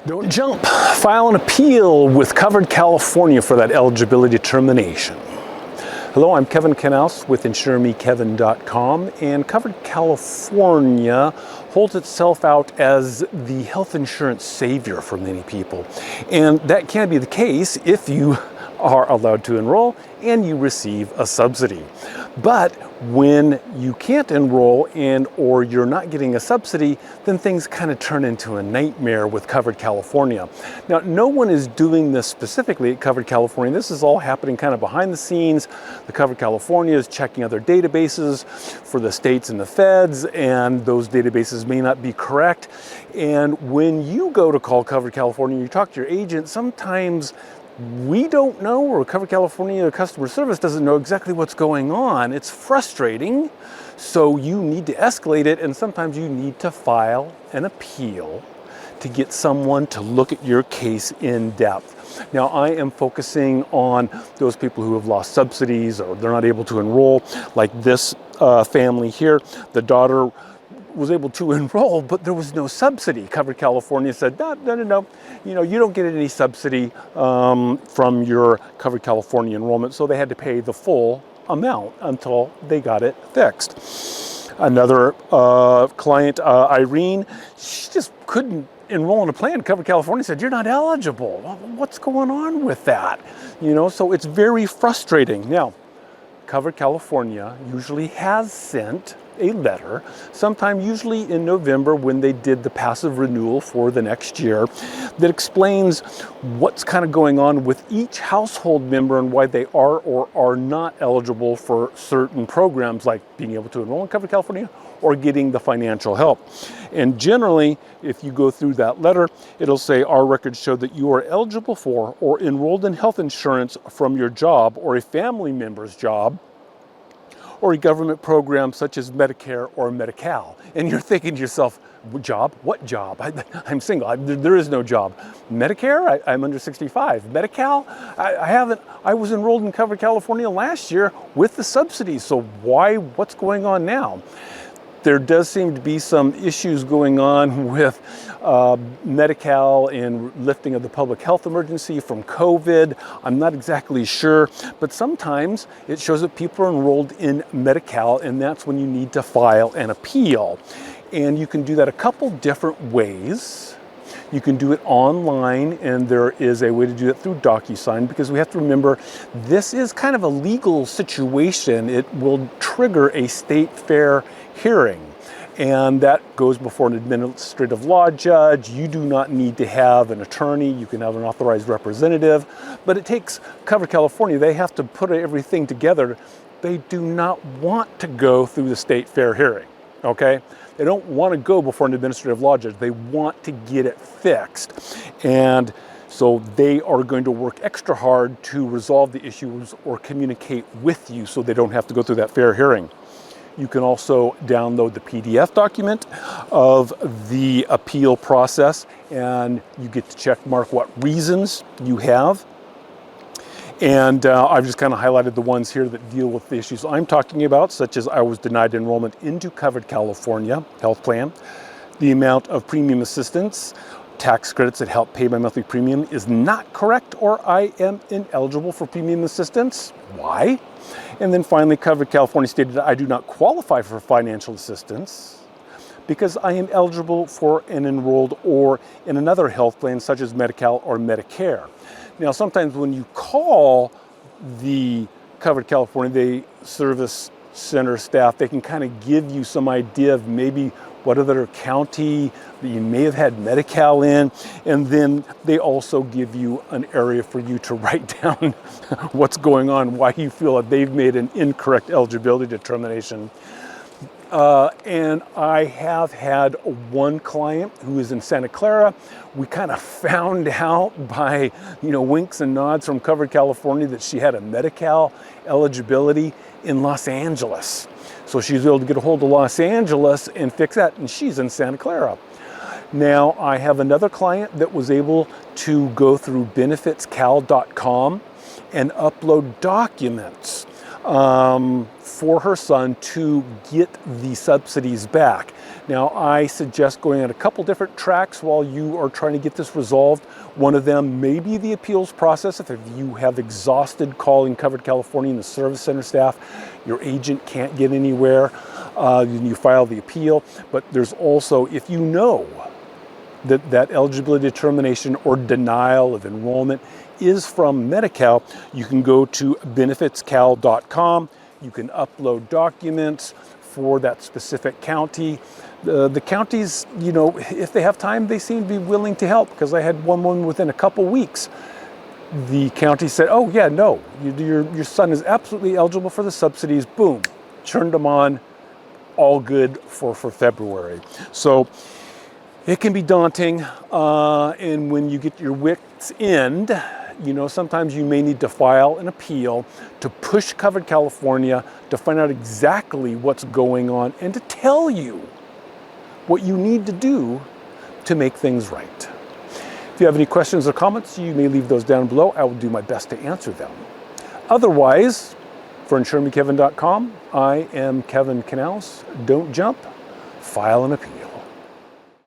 Don't jump. File an appeal with Covered California for that eligibility determination. Hello, I'm Kevin Knaus with InsureMeKevin.com, and Covered California holds itself out as the health insurance savior for many people. And that can be the case if you are allowed to enroll and you receive a subsidy. But when you can't enroll or you're not getting a subsidy, then things kind of turn into a nightmare with Covered California. Now, no one is doing this specifically at Covered California. This is all happening kind of behind the scenes. The Covered California is checking other databases for the states and the feds, and those databases may not be correct. And when you go to call Covered California, you talk to your agent, sometimes we don't know, or Covered California customer service doesn't know exactly what's going on. It's frustrating, so you need to escalate it, and sometimes you need to file an appeal to get someone to look at your case in depth. Now, I am focusing on those people who have lost subsidies or they're not able to enroll, like this family here. The daughter was able to enroll, but there was no subsidy. Covered California said, no, you don't get any subsidy from your Covered California enrollment, so they had to pay the full amount until they got it fixed. Another client, Irene, she just couldn't enroll in a plan. Covered California said, you're not eligible. What's going on with that? So it's very frustrating. Now, Covered California usually has sent a letter, sometime usually in November when they did the passive renewal for the next year, that explains what's kind of going on with each household member and why they are or are not eligible for certain programs, like being able to enroll in Covered California or getting the financial help. And generally, if you go through that letter, it'll say our records show that you are eligible for or enrolled in health insurance from your job or a family member's job, or a government program such as Medicare or Medi-Cal. And you're thinking to yourself, job? What job? I'm single. There is no job. Medicare? I'm under 65. Medi-Cal? I was enrolled in Covered California last year with the subsidies. So what's going on now? There does seem to be some issues going on with Medi-Cal and lifting of the public health emergency from COVID. I'm not exactly sure, but sometimes it shows that people are enrolled in Medi-Cal, and that's when you need to file an appeal. And you can do that a couple different ways. You can do it online, and there is a way to do it through DocuSign, because we have to remember this is kind of a legal situation. It will trigger a state fair hearing, and that goes before an administrative law judge. You do not need to have an attorney. You can have an authorized representative, but it takes Covered California. They have to put everything together. They do not want to go through the state fair hearing, okay? They don't want to go before an administrative law judge. They want to get it fixed. And so they are going to work extra hard to resolve the issues or communicate with you so they don't have to go through that fair hearing. You can also download the PDF document of the appeal process, and you get to check mark what reasons you have. And I've just kind of highlighted the ones here that deal with the issues I'm talking about, such as I was denied enrollment into Covered California health plan, the amount of premium assistance, tax credits that help pay my monthly premium is not correct, or I am ineligible for premium assistance. Why? And then finally, Covered California stated that I do not qualify for financial assistance because I am eligible for an enrolled or in another health plan such as Medi-Cal or Medicare. Now, sometimes when you call the Covered California, the service center staff, they can kind of give you some idea of maybe what other county that you may have had Medi-Cal in, and then they also give you an area for you to write down what's going on, why you feel that they've made an incorrect eligibility determination. And I have had one client who is in Santa Clara. We kind of found out by, winks and nods from Covered California that she had a Medi-Cal eligibility in Los Angeles. So she was able to get a hold of Los Angeles and fix that, and she's in Santa Clara. Now, I have another client that was able to go through benefitscal.com and upload documents for her son to get the subsidies back. Now, I suggest going on a couple different tracks while you are trying to get this resolved. One of them may be the appeals process. If you have exhausted calling Covered California and the service center staff, your agent can't get anywhere, you file the appeal. But there's also, if you know that eligibility determination or denial of enrollment is from Medi-Cal, you can go to benefitscal.com. You can upload documents for that specific county. The counties, you know, if they have time, they seem to be willing to help, because I had one within a couple weeks. The county said, oh yeah, no, your son is absolutely eligible for the subsidies. Boom, turned them on, all good for February. So it can be daunting, and when you get your wit's end, you know, sometimes you may need to file an appeal to push Covered California to find out exactly what's going on and to tell you what you need to do to make things right. If you have any questions or comments, you may leave those down below. I will do my best to answer them. Otherwise, for InsureMeKevin.com, I am Kevin Canals. Don't jump, file an appeal.